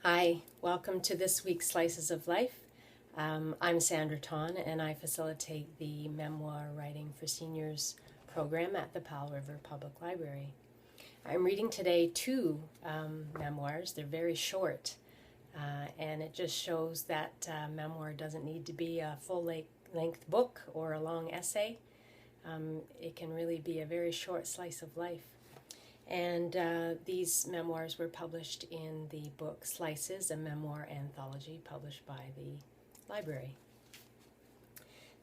Hi, welcome to this week's Slices of Life. I'm Sandra and I facilitate the Memoir Writing for Seniors program at the Powell River Public Library. I'm reading today two memoirs. They're very short, and it just shows that memoir doesn't need to be a full-length book or a long essay. It can really be a very short slice of life. And these memoirs were published in the book Slices, a Memoir Anthology published by the library.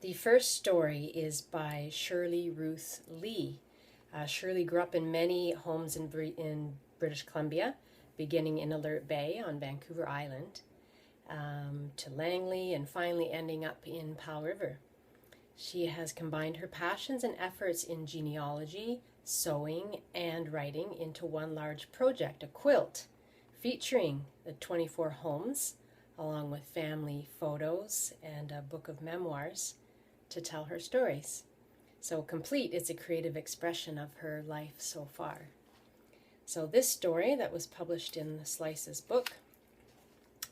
The first story is by Shirley Ruth Lee. Shirley grew up in many homes in British Columbia, beginning in Alert Bay on Vancouver Island, to Langley, and finally ending up in Powell River. She has combined her passions and efforts in genealogy, sewing, and writing into one large project, a quilt, featuring the 24 homes, along with family photos and a book of memoirs to tell her stories. So complete, it's a creative expression of her life so far. So this story that was published in the Slices book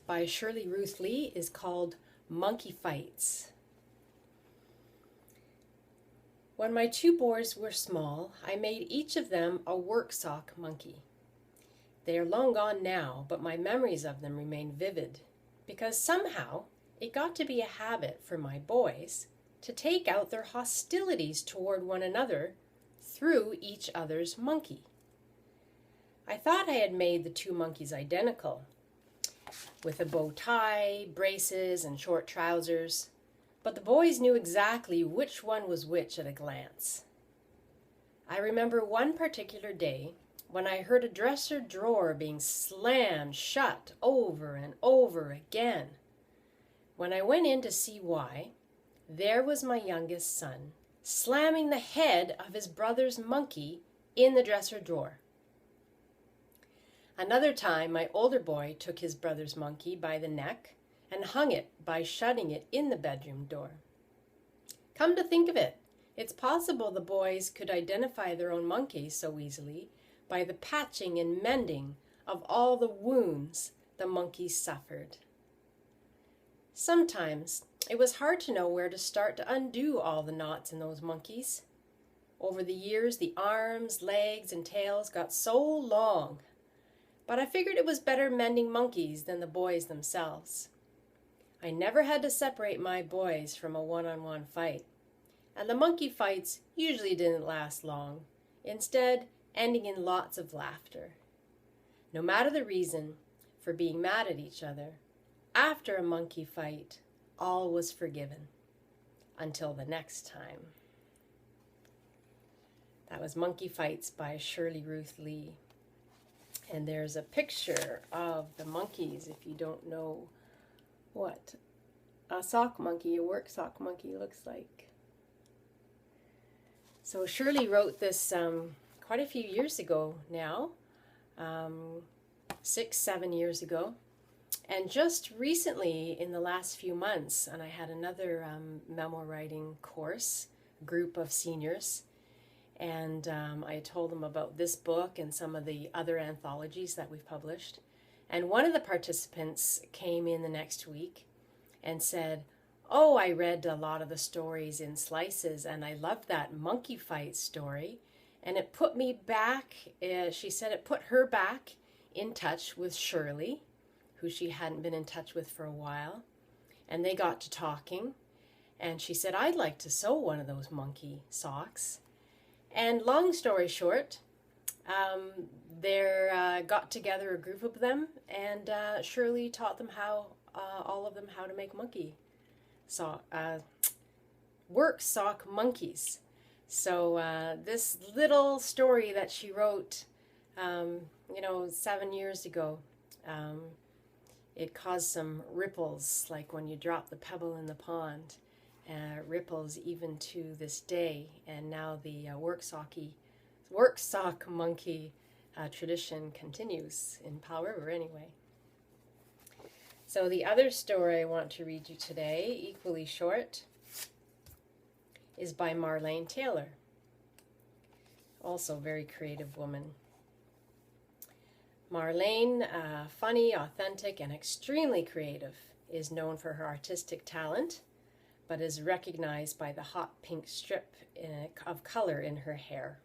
by Shirley Ruth Lee is called Monkey Fights. When my two boys were small, I made each of them a work sock monkey. They are long gone now, but my memories of them remain vivid, because somehow it got to be a habit for my boys to take out their hostilities toward one another through each other's monkey. I thought I had made the two monkeys identical, with a bow tie, braces, and short trousers, but the boys knew exactly which one was which at a glance. I remember one particular day when I heard a dresser drawer being slammed shut over and over again. When I went in to see why, there was my youngest son slamming the head of his brother's monkey in the dresser drawer. Another time, my older boy took his brother's monkey by the neck and hung it by shutting it in the bedroom door. Come to think of it, it's possible the boys could identify their own monkeys so easily by the patching and mending of all the wounds the monkeys suffered. Sometimes it was hard to know where to start to undo all the knots in those monkeys. Over the years, the arms, legs, and tails got so long, but I figured it was better mending monkeys than the boys themselves. I never had to separate my boys from a one-on-one fight, and the monkey fights usually didn't last long, instead ending in lots of laughter. No matter the reason for being mad at each other, after a monkey fight, all was forgiven. Until the next time. That was Monkey Fights by Shirley Ruth Lee. And there's a picture of the monkeys if you don't know what a sock monkey, a work sock monkey, looks like. So Shirley wrote this quite a few years ago now, 6-7 years ago, and just recently in the last few months, and I had another memoir writing course, group of seniors, and I told them about this book and some of the other anthologies that we've published. And one of the participants came in the next week and said, "Oh, I read a lot of the stories in Slices and I loved that monkey fight story. And it put me back," she said it put her back in touch with Shirley, who she hadn't been in touch with for a while. And they got to talking. And she said, "I'd like to sew one of those monkey socks." And long story short, they got together a group of them, and Shirley taught them all of them how to make work sock monkeys. So this little story that she wrote, 7 years ago, it caused some ripples, like when you drop the pebble in the pond, ripples even to this day. And now the work sock monkey tradition continues in Powell River anyway. So the other story I want to read you today, equally short, is by Marlaine Taylor, also a very creative woman. Marlaine, funny, authentic, and extremely creative, is known for her artistic talent, but is recognized by the hot pink strip of color in her hair.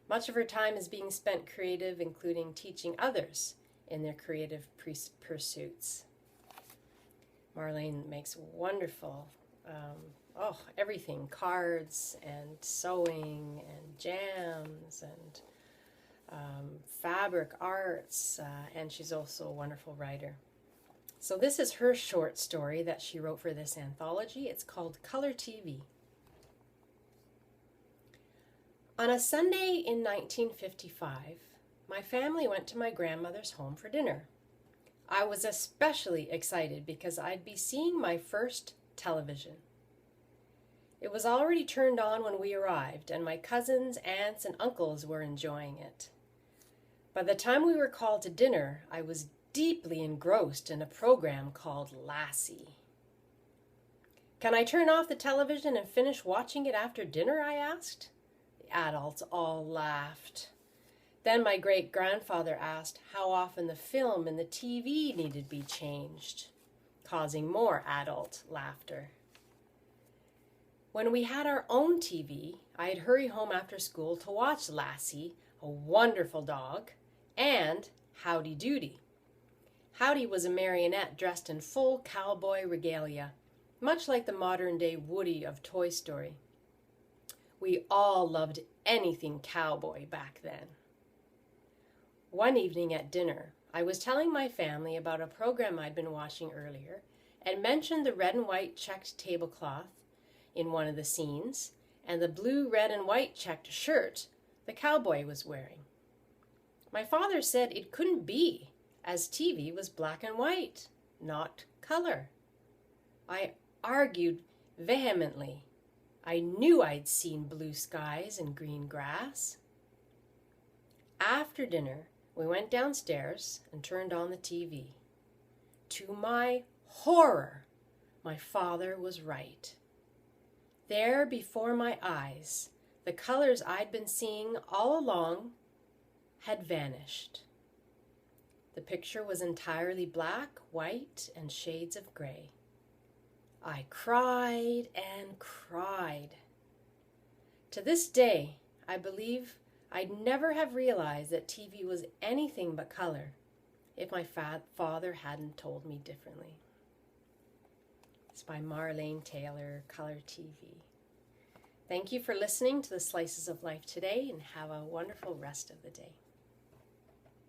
Much of her time is being spent creative, including teaching others in their creative pursuits. Marlaine makes wonderful, everything, cards and sewing and jams and fabric arts, and she's also a wonderful writer. So this is her short story that she wrote for this anthology. It's called Color TV. On a Sunday in 1955, my family went to my grandmother's home for dinner. I was especially excited because I'd be seeing my first television. It was already turned on when we arrived, and my cousins, aunts, and uncles were enjoying it. By the time we were called to dinner, I was deeply engrossed in a program called Lassie. "Can I turn off the television and finish watching it after dinner?" I asked. The adults all laughed. Then my great-grandfather asked how often the film and the TV needed to be changed, causing more adult laughter. When we had our own TV, I'd hurry home after school to watch Lassie, a wonderful dog, and Howdy Doody. Howdy was a marionette dressed in full cowboy regalia, much like the modern-day Woody of Toy Story. We all loved anything cowboy back then. One evening at dinner, I was telling my family about a program I'd been watching earlier and mentioned the red and white checked tablecloth in one of the scenes and the blue, red, and white checked shirt the cowboy was wearing. My father said it couldn't be, as TV was black and white, not color. I argued vehemently. I knew I'd seen blue skies and green grass. After dinner, we went downstairs and turned on the TV. To my horror, my father was right. There before my eyes, the colors I'd been seeing all along had vanished. The picture was entirely black, white, and shades of gray. I cried and cried. To this day, I believe I'd never have realized that TV was anything but color if my father hadn't told me differently. It's by Marlaine Taylor, Color TV. Thank you for listening to the Slices of Life today, and have a wonderful rest of the day.